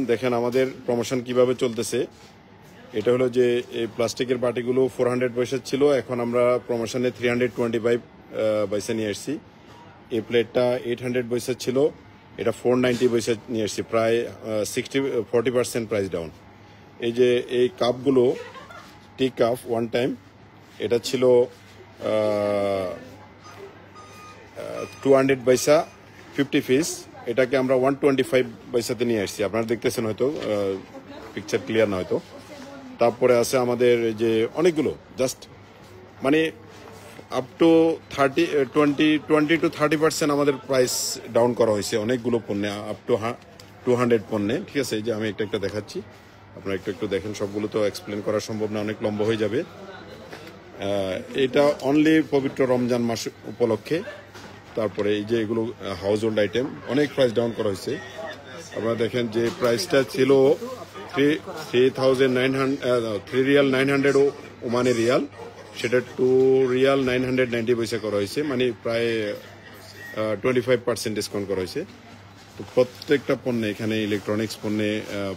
দেখেন আমাদের প্রমোশন কিভাবে চলতেছে। এটা হলো যে এই প্লাস্টিকের বাটিগুলো 400 পয়সা ছিল, এখন আমরা প্রমোশনে 325 পয়সা নিয়ে আসছি। এই প্লেটটা 800 পয়সা ছিল, এটা 490 পয়সা নিয়ে আসছি, প্রায় 40% প্রাইস ডাউন। এই যে এই কাপগুলো টি কাপ ওয়ান টাইম, এটা ছিল 200 পয়সা 50 পিস, এটাকে আমরা 125 পয়সাতে নিয়ে আসছি। আপনারা দেখতেছেন হয়তো, পিকচার ক্লিয়ার না হয়তো। তারপরে আছে আমাদের যে অনেকগুলো, জাস্ট মানে আপ টু 20-30% আমাদের প্রাইস ডাউন করা হয়েছে অনেকগুলো পণ্যে, আপ টু 200 পণ্যে। ঠিক আছে, এই যে আমি একটা দেখাচ্ছি, আপনারা একটু দেখেন। সবগুলো তো এক্সপ্লেন করা সম্ভব না, অনেক লম্বা হয়ে যাবে। এটা অনলি পবিত্র রমজান মাস উপলক্ষে। তারপরে এই যে এগুলো হাউস হোল্ড আইটেম, অনেক প্রাইস ডাউন করা হয়েছে। আপনারা দেখেন যে প্রাইসটা ছিল 3 রিয়াল 900 ওমানি রিয়াল, সেটা 2 রিয়াল 990 পয়সা করা হয়েছে, মানে প্রায় 25% ডিসকাউন্ট করা হয়েছে। তো প্রত্যেকটা পণ্যে, এখানে ইলেকট্রনিক্স পণ্যে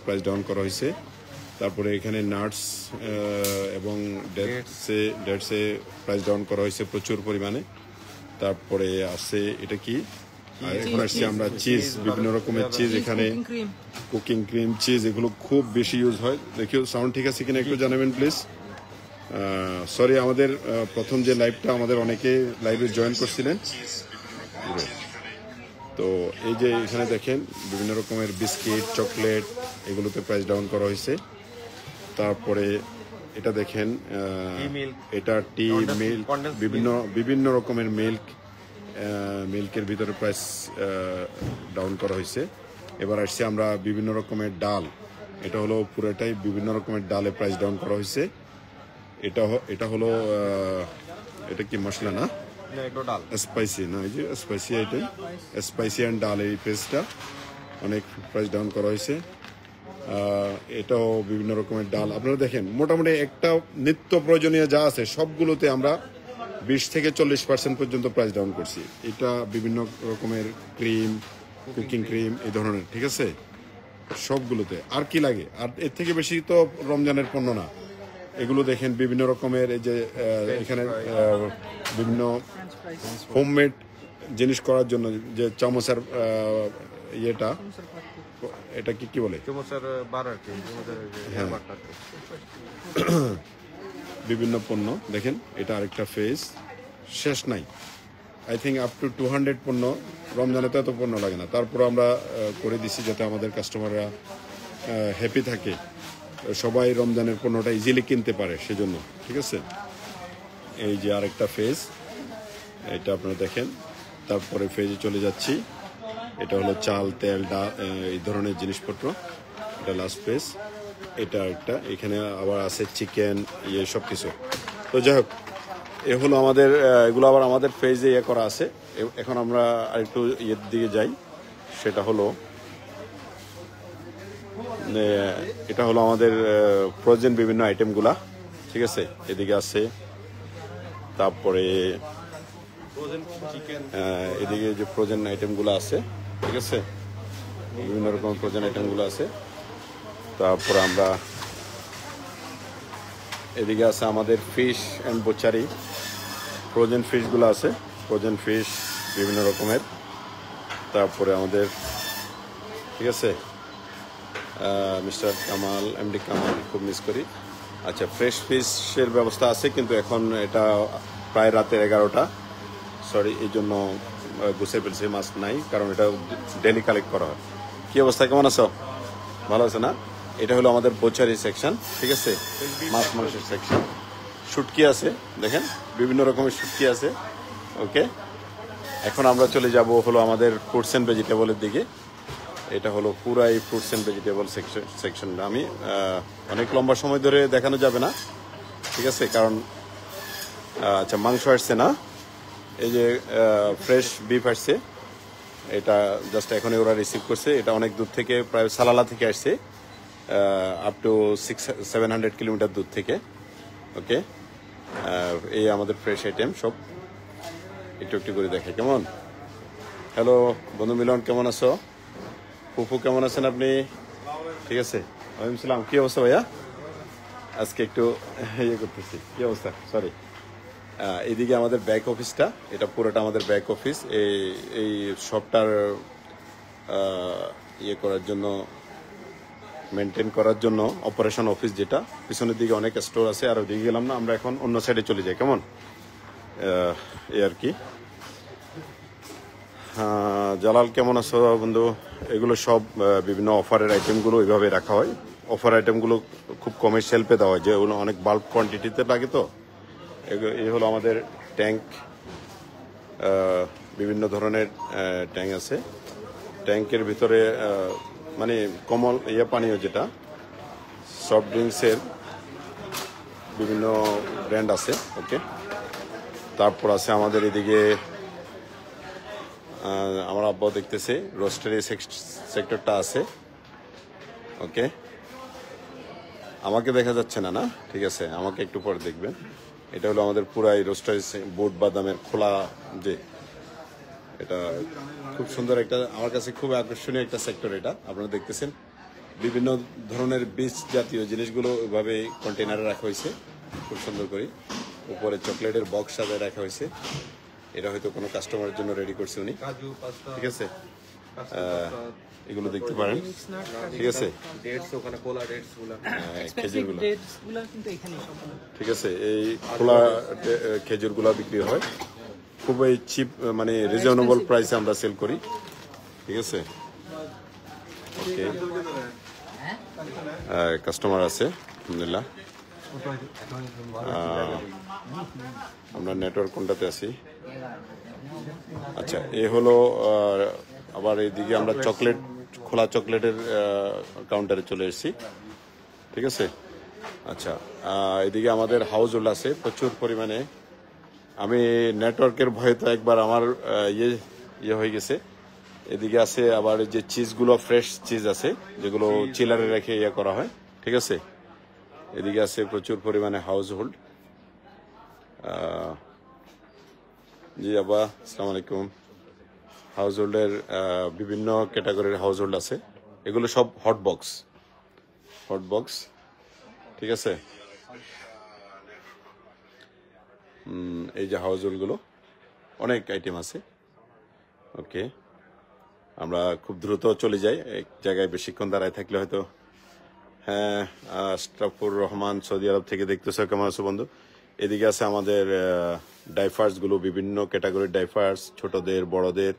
প্রাইস ডাউন করা হয়েছে। তারপরে এখানে নাটস এবং ডেটসে প্রাইস ডাউন করা হয়েছে প্রচুর পরিমাণে। তারপরে আছে এটা কি, এখন আসছি আমরা চিজ, বিভিন্ন রকমের চিজ, এখানে কুকিং ক্রিম, চিজ, এগুলো খুব বেশি ইউজ হয়। দেখিও সাউন্ড ঠিক আছে কিনা একটু জানাবেন প্লিজ। সরি, আমাদের প্রথম যে লাইভটা, আমাদের অনেকে লাইভে জয়েন করছিলেন। তো এই যে এখানে দেখেন বিভিন্ন রকমের বিস্কিট, চকলেট, এগুলোতে প্রাইস ডাউন করা হয়েছে। তারপরে এটা দেখেন, এটা টি, মিল্ক, বিভিন্ন রকমের মিল্কের ভিতরে প্রাইস ডাউন করা হয়েছে। এবার আসছে আমরা বিভিন্ন রকমের ডাল, এটা হলো পুরোটাই বিভিন্ন রকমের ডালে প্রাইস ডাউন করা হয়েছে। এটা হলো এটা কি মশলা না, স্পাইসি না, এই যে স্পাইসি আইটেম, স্পাইসি অ্যান্ড ডাল, এই পেস্টটা অনেক প্রাইস ডাউন করা হয়েছে। এটাও বিভিন্ন রকমের ডাল। আপনারা দেখেন মোটামুটি একটা নিত্য প্রয়োজনীয় যা আছে সবগুলোতে আমরা 20-40% পর্যন্ত প্রাইস ডাউন করছি। এটা বিভিন্ন রকমের ক্রিম, কুকিং ক্রিম, এই ধরনের, ঠিক আছে, সবগুলোতে। আর কি লাগে, আর এর থেকে বেশি তো রমজানের পণ্য না। এগুলো দেখেন বিভিন্ন রকমের, এই যে এখানে বিভিন্ন হোমমেড জিনিস করার জন্য যে চামচের ইয়েটা, এটা কি বলে, বিভিন্ন পণ্য দেখেন। এটা আরেকটা ফেস, শেষ নাই। আই থিঙ্ক আপ টু 200 পণ্য। রমজানে তো এত পণ্য লাগে না, তারপর আমরা করে দিছি যাতে আমাদের কাস্টমাররা হ্যাপি থাকে, সবাই রমজানের পণ্যটা ইজিলি কিনতে পারে, সেজন্য। ঠিক আছে, এই যে আরেকটা ফেজ, এটা আপনারা দেখেন। তারপরে ফেজে চলে যাচ্ছি, এটা হলো চাল, তেল, ডাল, এই ধরনের জিনিসপত্র, এটা লাস্ট ফেজ। এটা একটা, এখানে আবার আছে চিকেন, ইয়ে সব কিছু। তো যাই হোক, এ হলো আমাদের, এগুলো আবার আমাদের ফেজে ইয়ে করা আছে। এখন আমরা আরেকটু ইয়ের দিকে যাই, সেটা হলো এটা হলো আমাদের ফ্রোজেন বিভিন্ন আইটেমগুলা। ঠিক আছে, এদিকে আছে। তারপরে এদিকে যে ফ্রোজেন আইটেমগুলো আছে, ঠিক আছে, বিভিন্ন রকম ফ্রোজেন আইটেমগুলো আছে। তারপরে আমরা এদিকে আছে আমাদের ফিশ অ্যান্ড বোচারি, ফ্রোজেন ফিশগুলো আছে, ফ্রোজেন ফিশ বিভিন্ন রকমের। তারপরে আমাদের, ঠিক আছে, মিস্টার কামাল, এমডি কামাল, খুব মিস করি। আচ্ছা, ফ্রেশ ফিশের ব্যবস্থা আছে, কিন্তু এখন এটা প্রায় রাতের 11টা, সরি, এই জন্য গুছিয়ে ফেলছি, মাছ নাই, কারণ এটা ডেলি কালেক্ট করা হয়। কি অবস্থা, কেমন আছো? ভালো আছে না? এটা হলো আমাদের বোচারি সেকশন, ঠিক আছে, মাছ মাংসের সেকশন। শুটকি আছে, দেখেন বিভিন্ন রকমের শুটকি আছে। ওকে, এখন আমরা চলে যাব হলো আমাদের ফ্রুটস অ্যান্ড ভেজিটেবলের দিকে। এটা হলো পুরাই ফ্রুটস অ্যান্ড ভেজিটেবল সেকশনটা। আমি অনেক লম্বা সময় ধরে দেখানো যাবে না, ঠিক আছে, কারণ আচ্ছা, মাংস আসছে না, এই যে ফ্রেশ বিফ আসছে, এটা জাস্ট এখনই ওরা রিসিভ করছে। এটা অনেক দূর থেকে, প্রায় সালালা থেকে আসছে, আপ টু 600-700 কিলোমিটার দূর থেকে। ওকে, এই আমাদের ফ্রেশ আইটেম সব একটু একটু করে দেখে। কেমন, হ্যালো বন্ধু মিলন, কেমন আছো? ফুফু কেমন আছেন আপনি? ঠিক আছে। ওয়ালাইকুম সালাম। কি অবস্থা ভাইয়া? আজকে একটু ইয়ে করতেছি। কি অবস্থা? সরি। এদিকে আমাদের ব্যাক অফিসটা, এটা পুরোটা আমাদের ব্যাক অফিস। এই শপটার ইয়ে করার জন্য, মেনটেন করার জন্য অপারেশন অফিস, যেটা পিছনের দিকে অনেক স্টোর আছে। আর ওদিকে গেলাম না, আমরা এখন অন্য সাইডে চলে যাই, কেমন এই আর কি। জালাল কেমন আছো বন্ধু? এগুলো সব বিভিন্ন অফারের আইটেমগুলো ওইভাবে রাখা হয়। অফার আইটেমগুলো খুব কমে সেলফে দেওয়া হয়, যেগুলো অনেক বাল্ক কোয়ান্টিটিতে লাগে। তো এই হলো আমাদের ট্যাঙ্ক, বিভিন্ন ধরনের ট্যাঙ্ক আছে। ট্যাঙ্কের ভিতরে মানে কমল পানীয়, যেটা সফট ড্রিঙ্কসের বিভিন্ন ব্র্যান্ড আছে। ওকে, তারপর আছে আমাদের এদিকে আমার আব্বাও দেখতেছে রোস্টারি সেক্টরটা আছে। ওকে, আমাকে দেখা যাচ্ছে না, না ঠিক আছে, আমাকে একটু পরে দেখবেন। এটা হলো আমাদের পুরাই রোস্টারি বুট বাদামের খোলা, যে এটা খুব সুন্দর একটা, আমার কাছে খুব আকর্ষণীয় একটা সেক্টর। এটা আপনারা দেখতেছেন, বিভিন্ন ধরনের বীজ জাতীয় জিনিসগুলো ওইভাবে কন্টেনারে রাখা হয়েছে খুব সুন্দর করে। উপরে চকলেটের বক্স সাজায় রাখা হয়েছে। এটা হয়তো কোনো কাস্টমারের জন্য রেডি করছে উনি, ঠিক আছে। এগুলো দেখতে পারেন, ঠিক আছে। খেজুরগুলো, ঠিক আছে, এই খোলা খেজুরগুলো বিক্রি হয় খুবই চিপ, মানে রিজনেবল প্রাইসে আমরা সেল করি, ঠিক আছে। ওকে, কাস্টমার আছে আলহামদুলিল্লাহ। আমরা নেটওয়ার্ক কোনটাতে আছি? আচ্ছা, এ হলো আবার এইদিকে আমরা চকলেট, খোলা চকলেটের কাউন্টারে চলে এসেছি, ঠিক আছে। আচ্ছা, এদিকে আমাদের হাউস হোল্ড আছে প্রচুর পরিমাণে। আমি নেটওয়ার্কের ভয়ে তো একবার আমার ইয়ে হয়ে গেছে। এদিকে আছে আবার যে চিজগুলো, ফ্রেশ চিজ আছে, যেগুলো চিলারে রেখে ইয়ে করা হয়, ঠিক আছে। এদিকে আছে প্রচুর পরিমাণে হাউস হোল্ড। জি আব্বা, আসসালামু আলাইকুম। হাউস হোল্ডের বিভিন্ন ক্যাটাগরির হাউস হোল্ড আছে। এগুলো সব হট বক্স, ঠিক আছে। এই যে হাউস হোল্ডগুলো, অনেক আইটেম আছে। ওকে, আমরা খুব দ্রুত চলে যাই, এক জায়গায় বেশিক্ষণ দাঁড়ায় থাকলে হয়তো। হ্যাঁ, আশরাফুর রহমান সৌদি আরব থেকে দেখতেছ, কেমন আছো বন্ধু? এদিকে আছে আমাদের ডাইফার্সগুলো, বিভিন্ন ক্যাটাগরির ডাইফার্স, ছোটদের, বড়দের,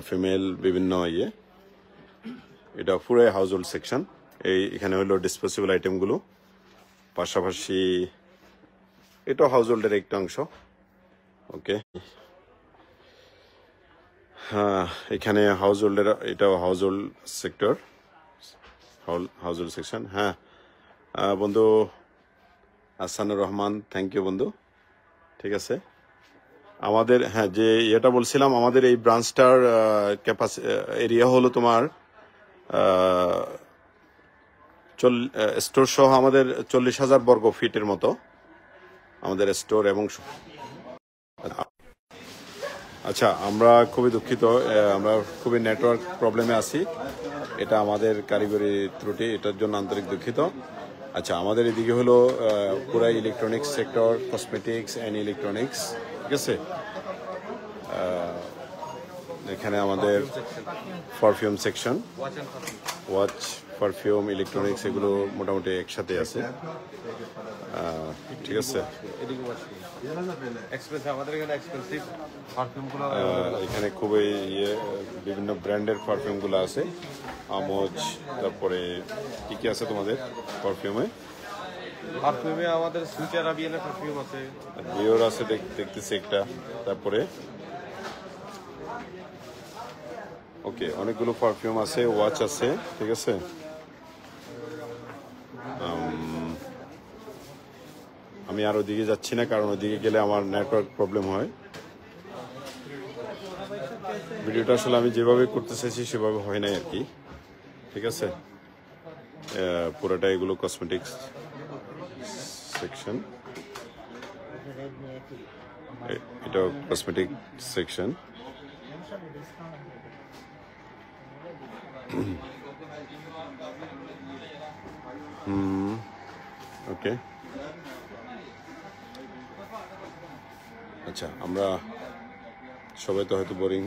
ফিমেল, বিভিন্ন ইয়ে। এটা পুরো হাউস হোল্ড সেকশন। এখানে হলো ডিসপোজেবল আইটেমগুলো, পাশাপাশি এটাও হাউস হোল্ডের একটা অংশ। ওকে, হ্যাঁ, এখানে হাউস হোল্ডের, এটাও house hold sector, house hold section. হ্যাঁ বন্ধু আহসানুর রহমান, থ্যাংক ইউ বন্ধু, ঠিক আছে। আমাদের, হ্যাঁ, যে এটা বলছিলাম, আমাদের এই ব্রাঞ্চটার এরিয়া হলো তোমার স্টোর সহ আমাদের 40,000 বর্গ ফিটের মতো আমাদের স্টোর এবং। আচ্ছা, আমরা খুবই দুঃখিত, আমরা খুবই নেটওয়ার্ক প্রবলেমে আছি। এটা আমাদের কারিগরি ত্রুটি, এটার জন্য আন্তরিক দুঃখিত। আচ্ছা, আমাদের এদিকে হলো পুরা electronics sector, cosmetics and electronics, ঠিক আছে। এখানে আমাদের perfume section, watch, perfume, electronics, এগুলো মোটামুটি একসাথে আছে, ঠিক আছে। এখানে খুবই বিভিন্ন ব্র্যান্ডের পারফিউমগুলো আছে, আমোজ, তারপরে কি কি আছে তোমাদের পারফিউমে? আমাদের সুইচ আরাবিয়ানের পারফিউম আছে, ডিওর আছে দেখতেছি একটা, তারপরে ওকে, অনেকগুলো পারফিউম আছে, ওয়াচ আছে, ঠিক আছে। আমি আর ওদিকে যাচ্ছি না, কারণ ওদিকে গেলে আমার নেটওয়ার্ক প্রবলেম হয়। ভিডিওটা আসলে আমি যেভাবে করতে চাইছি সেভাবে হয় নাই আর কি, ঠিক আছে। পুরোটা এগুলো কসমেটিক্স সেকশন, এটা কসমেটিক সেকশন। ওকে, আচ্ছা আমরা সবাই তো হয়তো বোরিং।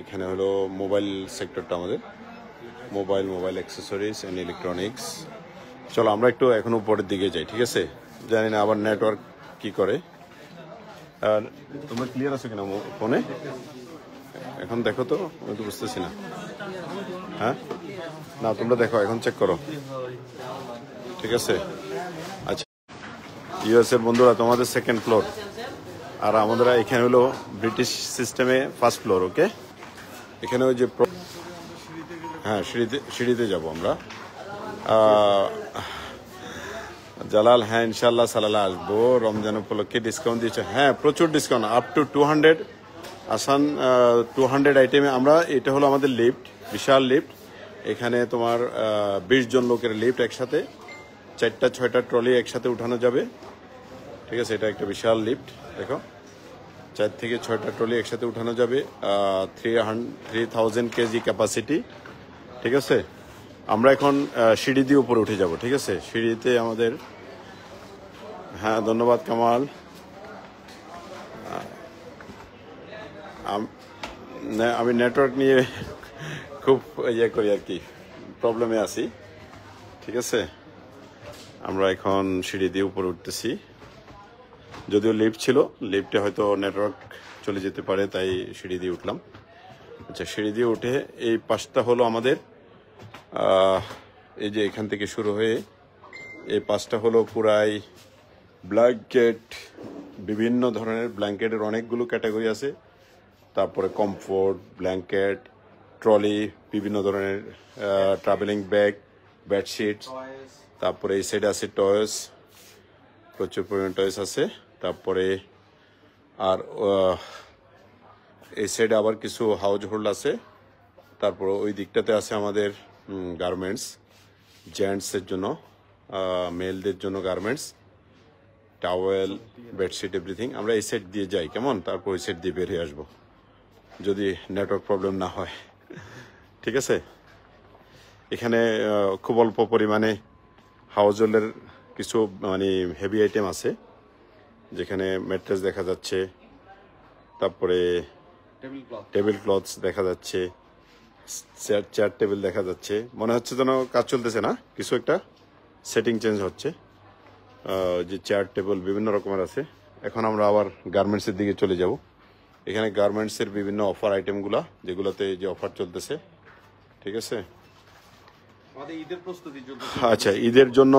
এখানে হলো মোবাইল সেক্টরটা আমাদের, মোবাইল অ্যাক্সেসরিজ অ্যান্ড ইলেকট্রনিক্স। চলো আমরা একটু এখন উপরের দিকে যাই, ঠিক আছে? জানি না আবার নেটওয়ার্ক কি করে। আর তোমরা ক্লিয়ার আছো কিনা ফোনে? এখন দেখো তো, আমি তো বুঝতেছি না। হ্যাঁ, না তোমরা দেখো, এখন চেক করো, ঠিক আছে? আচ্ছা, ইউএস এর বন্ধুরা তোমাদের সেকেন্ড ফ্লোর, আর আমাদের এখানে হলো ব্রিটিশ সিস্টেমে ফার্স্ট ফ্লোর। ওকে, এখানে ওই যে হ্যাঁ সিঁড়িতে যাব আমরা। জালাল, হ্যাঁ ইনশাল্লাহ সালালা আসবো, রমজান উপলক্ষে ডিসকাউন্ট দিয়েছে। হ্যাঁ প্রচুর ডিসকাউন্ট, আপ টু 200। আসান 200 আইটেমে আমরা, এটা হলো আমাদের লিফট, বিশাল লিফট। এখানে তোমার 20 জন লোকের লিফট, একসাথে 4-6টা ট্রলি একসাথে উঠানো যাবে, ঠিক আছে? এটা একটা বিশাল লিফট, দেখো 4 থেকে 6টা ট্রলি একসাথে উঠানো যাবে, 3000 কেজি ক্যাপাসিটি, ঠিক আছে? আমরা এখন সিঁড়ি দিয়ে উপরে উঠে যাব, ঠিক আছে? সিঁড়িতে আমাদের, হ্যাঁ ধন্যবাদ কামাল। আমি নেটওয়ার্ক নিয়ে খুব ইয়ে করি আর কি, প্রবলেমে আছি, ঠিক আছে? আমরা এখন সিঁড়ি দিয়ে উপরে উঠতেছি, যদিও লিফট ছিল, লিফটে হয়তো নেটওয়ার্ক চলে যেতে পারে, তাই সিঁড়ি দিয়ে উঠলাম। আচ্ছা, সিঁড়ি দিয়ে উঠে এই পাশটা হলো আমাদের, এই যে এখান থেকে শুরু হয়ে এই পাশটা হলো পুরাই ব্ল্যাঙ্কেট, বিভিন্ন ধরনের ব্ল্যাঙ্কেটের অনেকগুলো ক্যাটাগরি আছে। তারপরে কমফোর্ট ব্ল্যাঙ্কেট, ট্রলি, বিভিন্ন ধরনের ট্রাভেলিং ব্যাগ, বেডশিটস। তারপরে এই সাইডে আছে টয়েস, প্রচুর পরিমাণ টয়েস আছে। তারপরে আর এই সাইডে আবার কিছু হাউজ হোল্ড আছে। তারপর ওই দিকটাতে আছে আমাদের গার্মেন্টস, জেন্টসের জন্য, মেলদের জন্য গার্মেন্টস, টাওয়েল, বেডশিট, এভরিথিং। আমরা এই সাইড দিয়ে যাই, কেমন? তারপর ওই সাইড দিয়ে বেরিয়ে আসবো, যদি নেটওয়ার্ক প্রবলেম না হয়, ঠিক আছে? এখানে খুব অল্প পরিমাণে হাউজ হোল্ডের কিছু মানে হেভি আইটেম আছে, যেখানে ম্যাট্রেস দেখা যাচ্ছে, তারপরে টেবিল ক্লথস দেখা যাচ্ছে, চেয়ার টেবিল দেখা যাচ্ছে। মনে হচ্ছে যেন কাজ চলতেছে না, কিছু একটা সেটিং চেঞ্জ হচ্ছে। যে চেয়ার টেবিল বিভিন্ন রকমের আছে। এখন আমরা আবার গার্মেন্টসের দিকে চলে যাব। এখানে গার্মেন্টসের বিভিন্ন অফার আইটেমগুলা, যেগুলোতে যে অফার চলতেছে, ঠিক আছে? আচ্ছা, ঈদের জন্য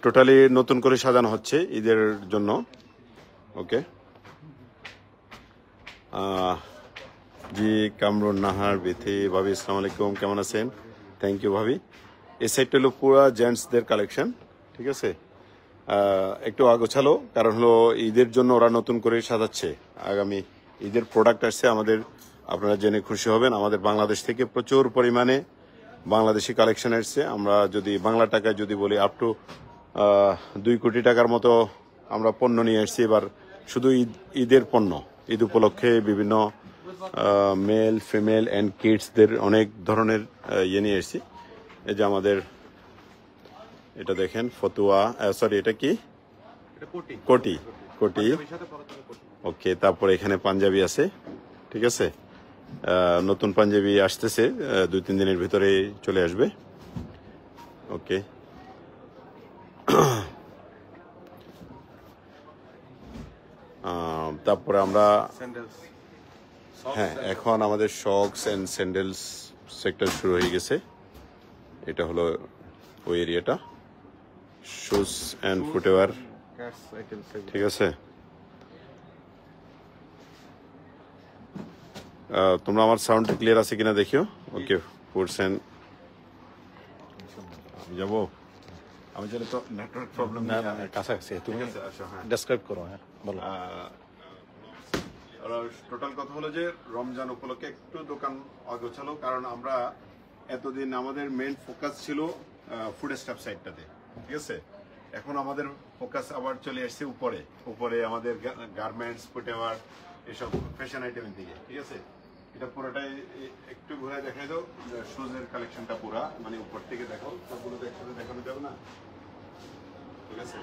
টোটালি নতুন করে সাজানো হচ্ছে, ঈদের জন্য। ওকে, জি কামরুন নাহার বিথি ভাবি, আসসালামু আলাইকুম, কেমন আছেন? থ্যাংক ইউ ভাবি। এই সাইডটা হলো পুরো জেন্টসদের কালেকশন, ঠিক আছে? একটু আগোছালো, কারণ হলো ঈদের জন্য ওরা নতুন করে সাজাচ্ছে। আগামী ঈদের প্রোডাক্ট আসছে আমাদের, আপনারা জেনে খুশি হবেন। আমাদের বাংলাদেশ থেকে প্রচুর পরিমাণে বাংলাদেশি কালেকশন আসছে। আমরা যদি বাংলা টাকায় যদি বলি, আপ টু 2 কোটি টাকার মতো আমরা পণ্য নিয়ে আসছি এবার, শুধু ঈদের পণ্য। ঈদ উপলক্ষে বিভিন্ন মেল, ফিমেল অ্যান্ড কিডসদের অনেক ধরনের ইয়ে নিয়ে এসেছি। এই যে আমাদের এটা দেখেন, ফতুয়া, সরি এটা কি, কোটি, কোটি। ওকে, তারপরে এখানে পাঞ্জাবি আছে, ঠিক আছে? নতুন পাঞ্জাবি আসতেছে, 2-3 দিনের ভিতরে চলে আসবে। ওকে, তারপরে আমরা, হ্যাঁ এখন আমাদের শকস অ্যান্ড স্যান্ডেলস সেক্টর শুরু হয়ে গেছে। এটা হলো ওই এরিয়াটা, শুজ অ্যান্ড ফুটওয়্যার, ঠিক আছে? তোমরা আমার সাউন্ডটা ক্লিয়ার আছে কিনা দেখিও। ওকে, ফুডস অ্যান্ড, আমি যাবো, আমি চাইলে তো নেটওয়ার্ক প্রবলেম কাছাকাছি, তুমি ডেসক্রাইব করো। হ্যাঁ বলো। টোটাল কথা হলো যে রমজান উপলক্ষে একটু দোকান অগোছালো, কারণ আমরা এতদিন আমাদের মেইন ফোকাস ছিল ফুড স্টাফ সাইডটাতে, ঠিক আছে? এখন আমাদের ফোকাস আবার চলে আসছে উপরে আমাদের গার্মেন্টস, ফুটওয়্যার, এসব ফ্যাশন আইটেমের দিকে, ঠিক আছে? এটা পুরোটাই একটু ঘুরে দেখাই দাও, শুজের কালেকশনটা পুরা, মানে উপর থেকে দেখো, সবগুলো তো একসাথে দেখানো যাবে না, ঠিক আছে?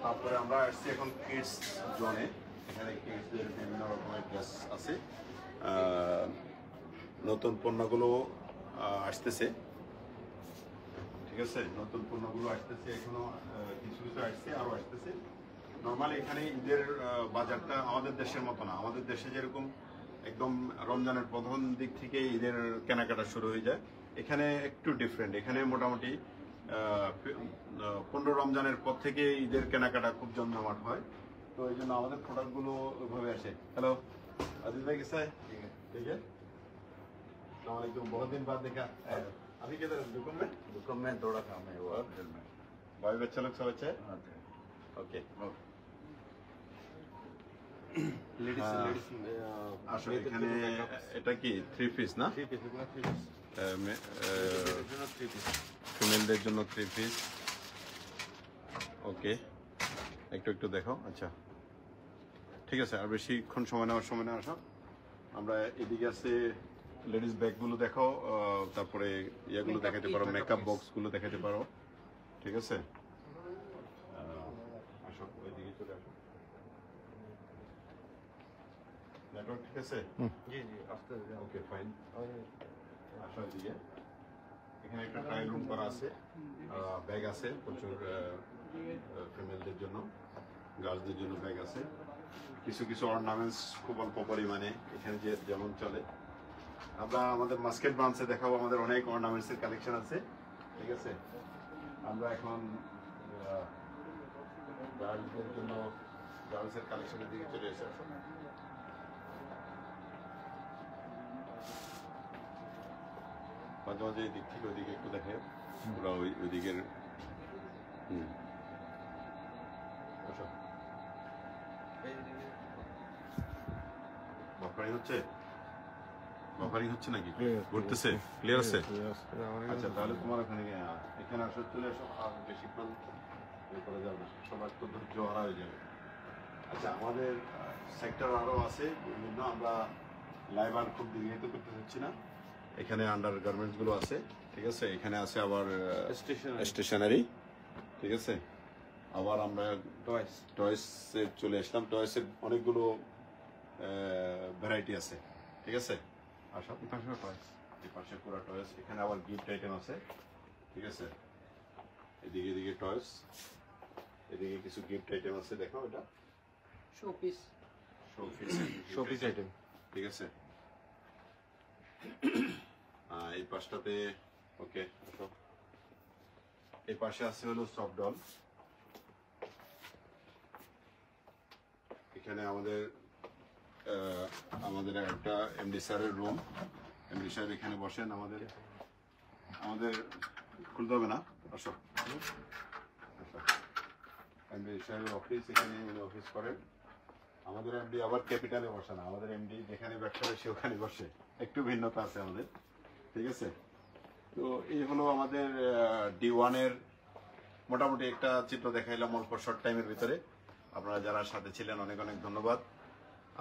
তারপরে আমরা আসছি এখন কিডস জোনে। এখানে কিডসদের বিভিন্ন রকমের ড্রেস আছে, নতুন পণ্যগুলো আসতেছে, ঠিক আছে? নতুন পণ্যগুলো আসতেছে, এখনো কিছু কিছু আসছে, আরো আসতেছে। নর্মালি এখানে ঈদের বাজারটা আমাদের দেশের মতো না। আমাদের দেশে যেরকম একদম রমজানের প্রথম দিক থেকে ঈদের কেনাকাটা শুরু হয়ে যায়, এখানে একটু ডিফারেন্ট। এখানে মোটামুটি 15 রমজানের পর থেকে ঈদের কেনাকাটা খুব জমজমাট হয়। তো এই জন্য আমাদের প্রোডাক্টগুলো ওইভাবে আসে। হ্যালো আজিজ ভাই, कैसा है? ठीक है। अस्सलाम वालेकुम, बहुत दिन बाद देखा। अभी किधर दुकान में? दुकान में थोड़ा काम है वो होटल में। भाई बच्चा लोग सब अच्छा है? ओके। লেডিস আসলে এখানে এটা কি 3 পিস না? 3 পিস, এগুলো 3 পিস। ফিমেলদের জন্য 3 পিস। ওকে, একটু একটু দেখো। আচ্ছা ঠিক আছে, আর বেশিক্ষণ সময় নেওয়ার সব। আমরা এদিকে আছে লেডিস ব্যাগগুলো দেখো, তারপরে ইয়েগুলো দেখাতে পারো, মেকআপ বক্সগুলো দেখাতে পারো, ঠিক আছে? আসো ওইদিকে চলে আসো। নেটওয়ার্ক ঠিক আছে? জি জি, আস্তে আস্তে। Okay fine. আসো এদিকে। এখানে একটা ট্রায়াল রুম করা আছে, ব্যাগ আছে প্রচুর, ফিমেলদের জন্য, গার্লসদের জন্য ব্যাগ আছে। কিছু কিছু অর্নামেন্টস খুব অল্প পরিমাণে এখানে যেমন চলে। আমরা আমাদের মার্কেট ব্রাঞ্চে দেখাবো, আমাদের অনেক অর্নামেন্টসের কালেকশন আছে, ঠিক আছে? আমরা এখন গার্লসদের জন্য গার্লসের কালেকশনের দিকে চলে এসেছি। মাঝে মাঝে এদিক থেকে ওইদিকে একটু দেখে, ওরা ওই দিকের বাফারিং হচ্ছে নাকি? ঘুরতেছে? ক্লিয়ার আছে? আচ্ছা, তাহলে তোমার এখানে আসো, চলে আসো, আর বেশিক্ষণ করা যাবে না, সবার তো ধৈর্য হারা হয়ে যাবে। আচ্ছা, আমাদের সেক্টর আরো আছে বিভিন্ন, আমরা লাইভ আর খুব দীর্ঘায়িত করতে হচ্ছে না। এখানে আন্ডার গার্মেন্টস গুলো আছে, ঠিক আছে? এখানে আছে আবার স্টেশনারি, ঠিক আছে? আবার আমরা টয়েসে চলে আসলাম। টয়েসের অনেকগুলো ভ্যারাইটি আছে, ঠিক আছে? আচ্ছা, এই পাশে পুরো টয়েস। এখানে আবার গিফট আইটেম আছে, ঠিক আছে? এদিকে টয়েস, এদিকে কিছু গিফট আইটেম আছে, দেখো এটা শোপিস আইটেম, ঠিক আছে? এই পাশটাতে ওকে, এই পাশে আছে হলো সফট ডল। এখানে আমাদের একটা এমডি স্যারের রুম, এমডি স্যার এখানে বসেন। আমাদের খুলতে হবে না, আসো। এমডি স্যারের অফিস, এখানে উনি অফিস করেন। আমাদের এমডি আবার ক্যাপিটালে বসে না, আমাদের এমডি যেখানে ব্যবসা বেশি ওখানে বসে, একটু ভিন্নতা আছে আমাদের, ঠিক আছে? তো এই হলো আমাদের D1-এর মোটামুটি একটা চিত্র দেখাইলাম অল্প শর্ট টাইমের ভিতরে। আপনারা যারা সাথে ছিলেন অনেক অনেক ধন্যবাদ।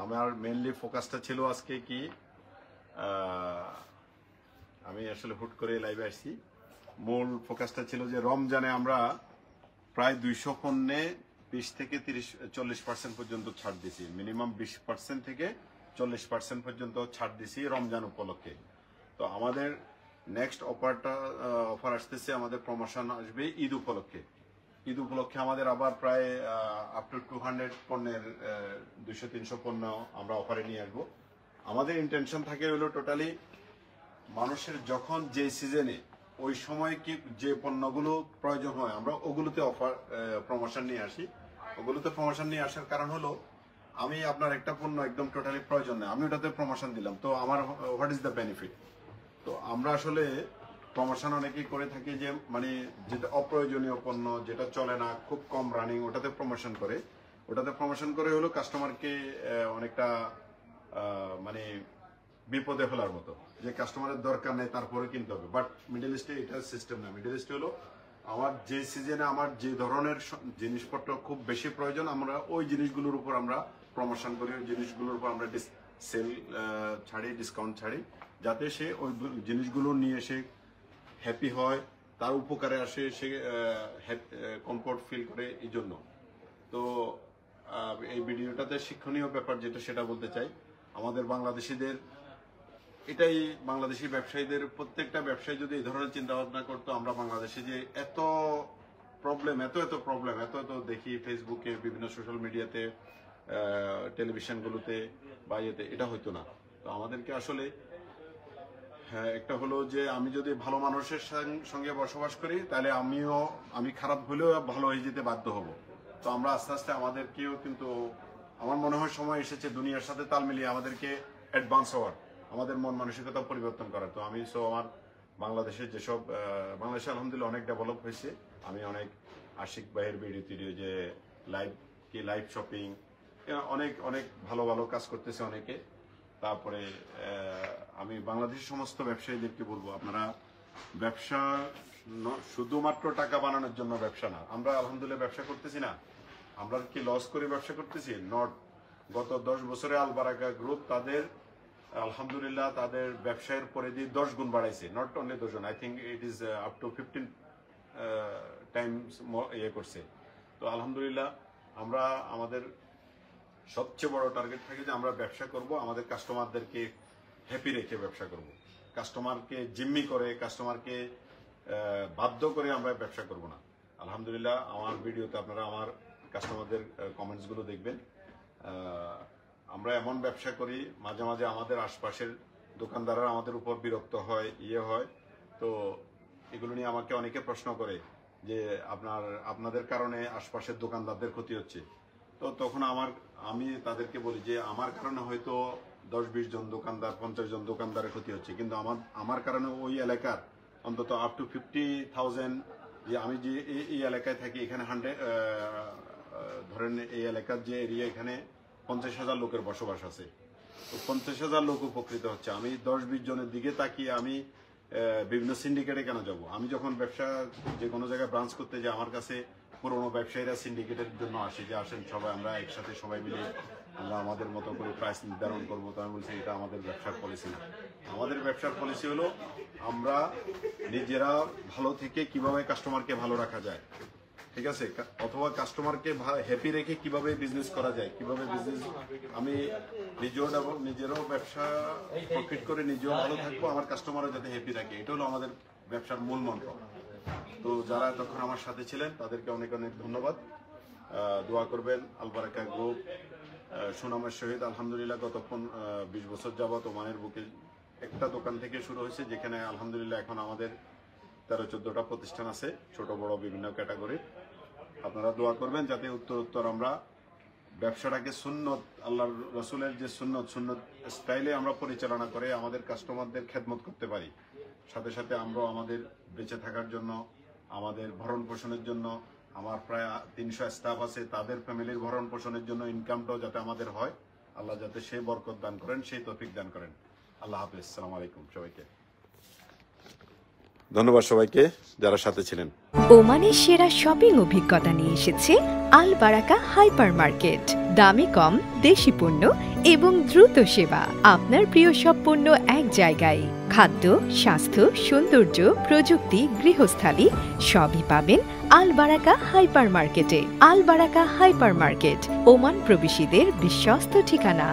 আমার মেইনলি ফোকাসটা ছিল আজকে কি, আমি আসলে হুট করে লাইভে আসছি। মূল ফোকাসটা ছিল যে রমজানে আমরা প্রায় 200 পণ্যে 20 থেকে 40% পর্যন্ত ছাড় দিছি, মিনিমাম 20% থেকে 40% পর্যন্ত ছাড় দিছি রমজান উপলক্ষে। তো আমাদের নেক্সট অফার আসতেছে, আমাদের প্রমোশন আসবে ঈদ উপলক্ষে। ঈদ উপলক্ষে আমাদের আবার প্রায় আপ টু 200 পণ্যের 200-300 পণ্য আমরা অফারে নিয়ে আসবো। আমাদের ইন্টেনশন থাকে হলো টোটালি মানুষের যখন যে সিজনে ওই সময় কি যে পণ্যগুলো প্রয়োজন হয় আমরা ওগুলোতে প্রমোশন নিয়ে আসি। ওগুলোতে প্রমোশন নিয়ে আসার কারণ হলো, আমি আপনার একটা পণ্য একদম টোটালি প্রয়োজন নেই, আমি ওটাতে প্রমোশন দিলাম, তো আমার হোয়াট ইজ দ্য বেনিফিট? তো আমরা আসলে প্রমোশন অনেকেই করে থাকি যে মানে যেটা অপ্রয়োজনীয় পণ্য, যেটা চলে না, খুব কম রানিং, ওটাতে প্রমোশন করে হলো কাস্টমারকে অনেকটা মানে বিপদে ফেলার মতো। যে কাস্টমারের দরকার নেই তারপরে কিনতে হবে, বাট মিডল ইস্টে এটা সিস্টেম না। মিডল ইস্টে হলো আমার যে সিজনে আমার যে ধরনের জিনিসপত্র খুব বেশি প্রয়োজন, আমরা ওই জিনিসগুলোর উপর আমরা প্রমোশন করি, ওই জিনিসগুলোর উপর আমরা সেল ছাড়ি, ডিসকাউন্ট ছাড়ি, যাতে সে ওই জিনিসগুলো নিয়ে সে হ্যাপি হয়, তার উপকারে আসে, সে কমফোর্ট ফিল করে। এই জন্য তো এই ভিডিওটাতে শিক্ষণীয় ব্যাপার যেটা সেটা বলতে চাই, আমাদের বাংলাদেশিদের এটাই, বাংলাদেশি ব্যবসায়ীদের প্রত্যেকটা ব্যবসায়ী যদি এই ধরনের চিন্তা ভাবনা করতো, আমরা বাংলাদেশে যে এত প্রবলেম দেখি ফেসবুকে, বিভিন্ন সোশ্যাল মিডিয়াতে, টেলিভিশনগুলোতে বা ইয়েতে, এটা হইতো না। তো আমাদেরকে আসলে একটা হলো যে আমি যদি ভালো মানুষের সঙ্গে বসবাস করি, তাহলে আমি খারাপ হলেও ভালো হয়ে যেতে বাধ্য হব। তো আমরা আস্তে আস্তে আমাদেরকেও কিন্তু, আমার মনে হয় সময় এসেছে দুনিয়ার সাথে তাল মিলিয়ে আমাদেরকে অ্যাডভান্স হওয়ার, আমাদের মন মানসিকতা পরিবর্তন করার। তো আমি আমার বাংলাদেশের যেসব, বাংলাদেশে আলহামদুলিল্লাহ অনেক ডেভেলপ হয়েছে। আমি অনেক আশিক ভাইয়ের ভিডিও যে লাইভ শপিং, অনেক অনেক ভালো ভালো কাজ করতেছে অনেকে। তারপরে আমি বাংলাদেশের সমস্ত ব্যবসায়ীদেরকে বলবো, আপনারা ব্যবসা শুধুমাত্র টাকা বানানোর জন্য ব্যবসা না। আমরা আলহামদুলিল্লাহ ব্যবসা করতেছি না, আমরা কি লস করে ব্যবসা করতেছি? নট। গত 10 বছরে আল বারাকা গ্রুপ তাদের আলহামদুলিল্লাহ তাদের ব্যবসায়ের পরিধি 10 গুণ বাড়াইছে। নট অনলি 10 গুণ, I think it is up to 15 Times করছে। তো আলহামদুলিল্লাহ আমরা, আমাদের সবচেয়ে বড় টার্গেট থাকে যে আমরা ব্যবসা করব, আমাদের কাস্টমারদেরকে হ্যাপি রেখে ব্যবসা করব। কাস্টমারকে জিম্মি করে, কাস্টমারকে বাধ্য করে আমরা ব্যবসা করব না। আলহামদুলিল্লাহ আমার ভিডিওতে আপনারা আমার কাস্টমারদের কমেন্টসগুলো দেখবেন। আমরা এমন ব্যবসা করি, মাঝে মাঝে আমাদের আশপাশের দোকানদাররা আমাদের উপর বিরক্ত হয়, হয়। তো এগুলো নিয়ে আমাকে অনেকে প্রশ্ন করে যে আপনাদের কারণে আশপাশের দোকানদারদের ক্ষতি হচ্ছে। তো তখন আমি তাদেরকে বলি যে আমার কারণে হয়তো 10-20 জন দোকানদার, 50 জন দোকানদারের ক্ষতি হচ্ছে, কিন্তু আমার কারণে ওই এলাকার অন্তত আপ টু 50,000, যে আমি যে এই এলাকায় থাকি, এখানে ধরেন এই এলাকার যে এরিয়া, এখানে 50,000 লোকের বসবাস আছে। তো 50,000 লোক উপকৃত হচ্ছে। আমি 10-20 জনের দিকে তাকিয়ে আমি বিভিন্ন সিন্ডিকেটে কেন যাব? আমি যখন ব্যবসা যে কোনো জায়গায় ব্রাঞ্চ করতে যাই, আমার কাছে পুরোনো ব্যবসায়ীরা সিন্ডিকেটের জন্য আসে, যে আসেন সবাই, আমরা একসাথে সবাই মিলে আমরা আমাদের মতো করে প্রাইস নির্ধারণ করবো। তো আমি বলছি এটা আমাদের ব্যবসার পলিসি না। আমাদের ব্যবসার পলিসি হলো আমরা নিজেরা ভালো থেকে কিভাবে কাস্টমারকে ভালো রাখা যায়, ঠিক আছে, অথবা কাস্টমারকে হ্যাপি রেখে কিভাবে বিজনেস করা যায়, কিভাবে বিজনেস আমি নিজেরও ব্যবসা প্রফিট করে নিজেও ভালো থাকবো, আমার কাস্টমারও যাতে হ্যাপি থাকে, এটা হলো আমাদের ব্যবসার মূল মন্ত্র। তো যারা তখন আমার সাথে ছিলেন তাদেরকে অনেক অনেক ধন্যবাদ। দোয়া করবেন আল বারাকা গ্রুপ সুনামের সহিত আলহামদুলিল্লাহ গত 20 বছর যাবত ওমানের বুকে একটা দোকান থেকে শুরু হয়েছে, যেখানে আলহামদুলিল্লাহ এখন আমাদের 13-14টা প্রতিষ্ঠান আছে, ছোট বড় বিভিন্ন ক্যাটাগরি। আপনারা দোয়া করবেন যাতে উত্তর আমরা ব্যবসাটাকে সুন্নত, আল্লাহর রাসূলের যে সুন্নত স্টাইলে আমরা পরিচালনা করে আমাদের কাস্টমারদের খেদমত করতে পারি। সাথে সাথে আমরা আমাদের বেঁচে থাকার জন্য, আমাদের ভরণ পোষণের জন্য, আমার প্রায় 300 স্টাফ আছে, তাদের ফ্যামিলির ভরণ পোষণের জন্য ইনকামটাও যাতে আমাদের হয়, আল্লাহ যাতে সেই বরকত দান করেন, সেই তৌফিক দান করেন। আল্লাহ হাফেজ। আসসালামু আলাইকুম সবাইকে। ধন্যবাদ সবাইকে যারা সাথে ছিলেন। ওমানের সেরা শপিং অভিজ্ঞতা নিয়ে এসেছে আল বারাকা হাইপার মার্কেট। দামে কম, দেশি পণ্য এবং দ্রুত সেবা। আপনার প্রিয় সব পণ্য এক জায়গায়। খাদ্য, স্বাস্থ্য, সৌন্দর্য, প্রযুক্তি, গৃহস্থালী সবই পাবেন আল বারাকা হাইপার মার্কেটে। আল বারাকা হাইপার মার্কেট ওমান প্রবাসীদের বিশ্বস্ত ঠিকানা।